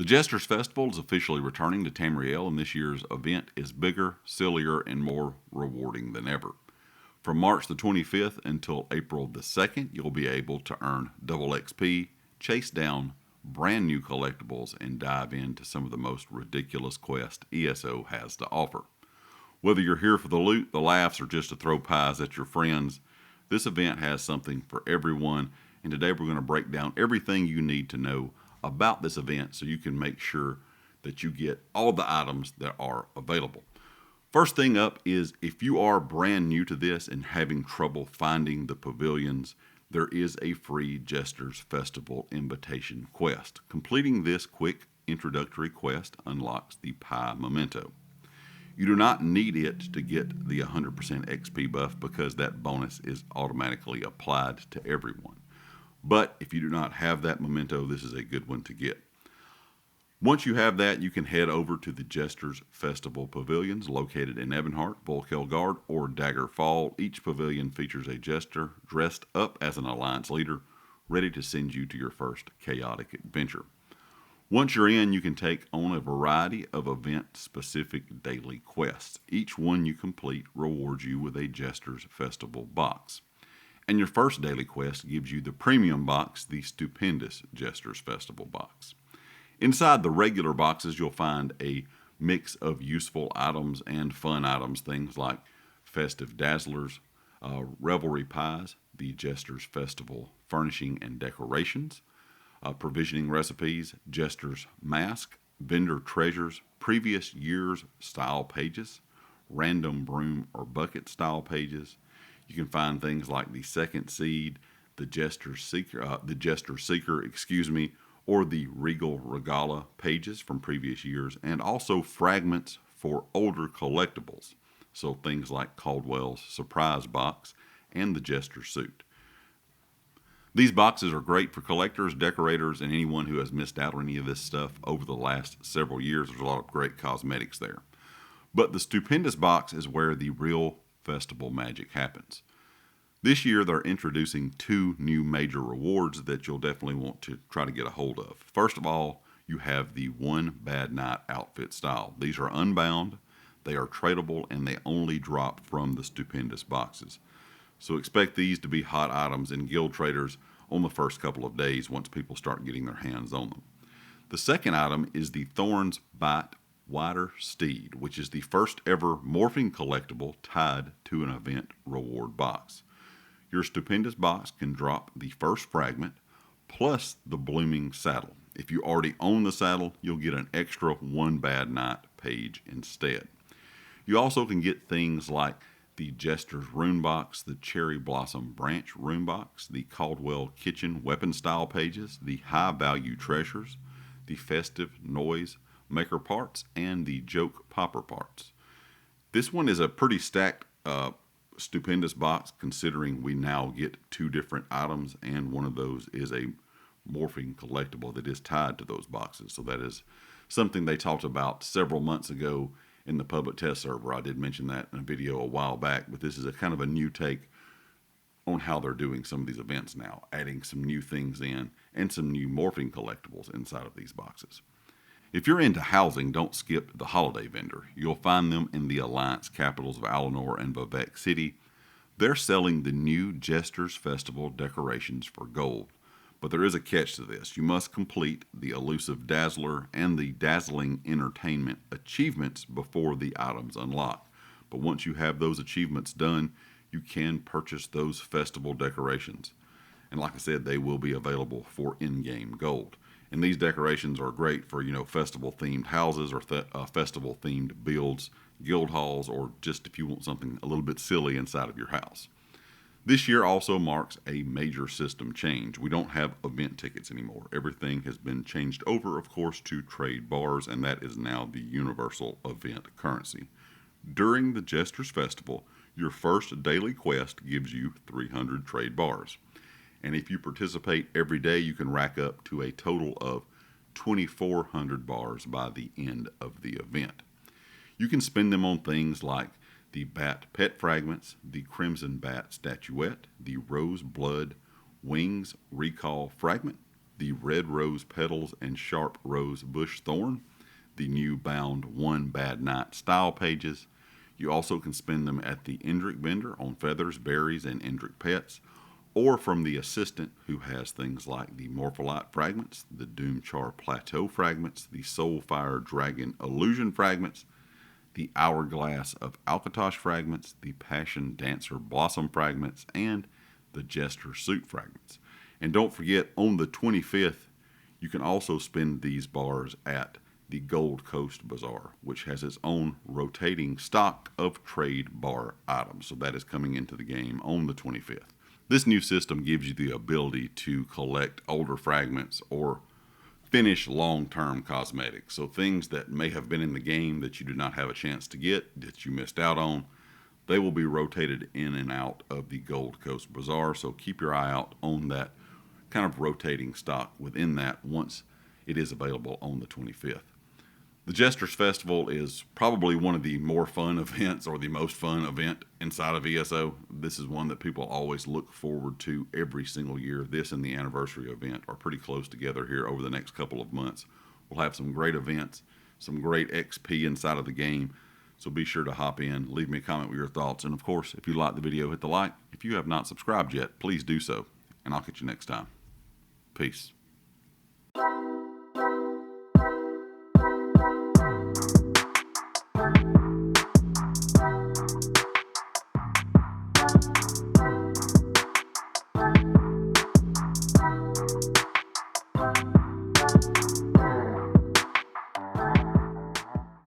Jester's Festival is officially returning to Tamriel, and this year's event is bigger, sillier, and more rewarding than ever. From March the 25th until April the 2nd, you'll be able to earn double XP, chase down brand new collectibles, and dive into some of the most ridiculous quests ESO has to offer. Whether you're here for the loot, the laughs, or just to throw pies at your friends, this event has something for everyone, and today we're going to break down everything you need to know about this event so you can make sure that you get all the items that are available. First thing up is if you are brand new to this and having trouble finding the pavilions, there is a free Jester's Festival invitation quest. Completing this quick introductory quest unlocks the Pie Memento. You do not need it to get the 100% XP buff because that bonus is automatically applied to everyone. But if you do not have that memento, this is a good one to get. Once you have that, you can head over to the Jester's Festival pavilions located in Ebonheart, Volkelgard, or Dagger Fall. Each pavilion features a Jester dressed up as an Alliance leader, ready to send you to your first chaotic adventure. Once you're in, you can take on a variety of event-specific daily quests. Each one you complete rewards you with a Jester's Festival box. And your first daily quest gives you the premium box, the Stupendous Jester's Festival box. Inside the regular boxes, you'll find a mix of useful items and fun items, things like festive dazzlers, revelry pies, the Jester's Festival furnishing and decorations, provisioning recipes, Jester's mask, vendor treasures, previous year's style pages, random broom or bucket style pages. You can find things like the Second Seed, the Jester Seeker, or the Regal Regala pages from previous years, and also fragments for older collectibles. So things like Cadwell's Surprise Box and the Jester Suit. These boxes are great for collectors, decorators, and anyone who has missed out on any of this stuff over the last several years. There's a lot of great cosmetics there. But the Stupendous Box is where the real festival magic happens. This year they're introducing 2 new major rewards that you'll definitely want to try to get a hold of. First of all, you have the One Bad Night outfit style. These are unbound, they are tradable, and they only drop from the Stupendous boxes. So expect these to be hot items in guild traders on the first couple of days once people start getting their hands on them. The second item is the Thorn's Bite Withersteed, which is the first ever morphing collectible tied to an event reward box. Your Stupendous box can drop the first fragment plus the blooming saddle. If you already own the saddle, you'll get an extra One Bad Night page instead. You also can get things like the Jester's Rune Box, the Cherry Blossom Branch Rune Box, the Caldwell Kitchen Weapon Style pages, the High Value Treasures, the Festive Noise Maker parts, and the Joke Popper parts. This one is a pretty stacked Stupendous box, considering we now get 2 different items, and one of those is a morphing collectible that is tied to those boxes. So that is something they talked about several months ago in the public test server. I did mention that in a video a while back, but this is a kind of a new take on how they're doing some of these events now, adding some new things in and some new morphing collectibles inside of these boxes. If you're into housing, don't skip the holiday vendor. You'll find them in the Alliance capitals of Alinor and Vivec City. They're selling the new Jester's Festival decorations for gold. But there is a catch to this. You must complete the Elusive Dazzler and the Dazzling Entertainment achievements before the items unlock. But once you have those achievements done, you can purchase those festival decorations. And like I said, they will be available for in-game gold. And these decorations are great for, festival-themed houses or festival-themed builds, guild halls, or just if you want something a little bit silly inside of your house. This year also marks a major system change. We don't have event tickets anymore. Everything has been changed over, of course, to trade bars, and that is now the universal event currency. During the Jester's Festival, your first daily quest gives you 300 trade bars. And if you participate every day, you can rack up to a total of 2,400 bars by the end of the event. You can spend them on things like the Bat Pet Fragments, the Crimson Bat Statuette, the Rose Blood Wings Recall Fragment, the Red Rose Petals and Sharp Rose Bush Thorn, the new bound One Bad Night style pages. You also can spend them at the Indrik Vendor on feathers, berries, and Indrik pets, or from the assistant who has things like the Morpholite fragments, the Doomchar Plateau fragments, the Soulfire Dragon Illusion fragments, the Hourglass of Alcatosh fragments, the Passion Dancer Blossom fragments, and the Jester Suit fragments. And don't forget, on the 25th, you can also spend these bars at the Gold Coast Bazaar, which has its own rotating stock of trade bar items. So that is coming into the game on the 25th. This new system gives you the ability to collect older fragments or finish long-term cosmetics. So things that may have been in the game that you did not have a chance to get, that you missed out on, they will be rotated in and out of the Gold Coast Bazaar. So keep your eye out on that kind of rotating stock within that once it is available on the 25th. The Jester's Festival is probably one of the more fun events, or the most fun event inside of ESO. This is one that people always look forward to every single year. This and the anniversary event are pretty close together here over the next couple of months. We'll have some great events, some great XP inside of the game. So be sure to hop in, leave me a comment with your thoughts. And of course, if you like the video, hit the like. If you have not subscribed yet, please do so. And I'll catch you next time. Peace.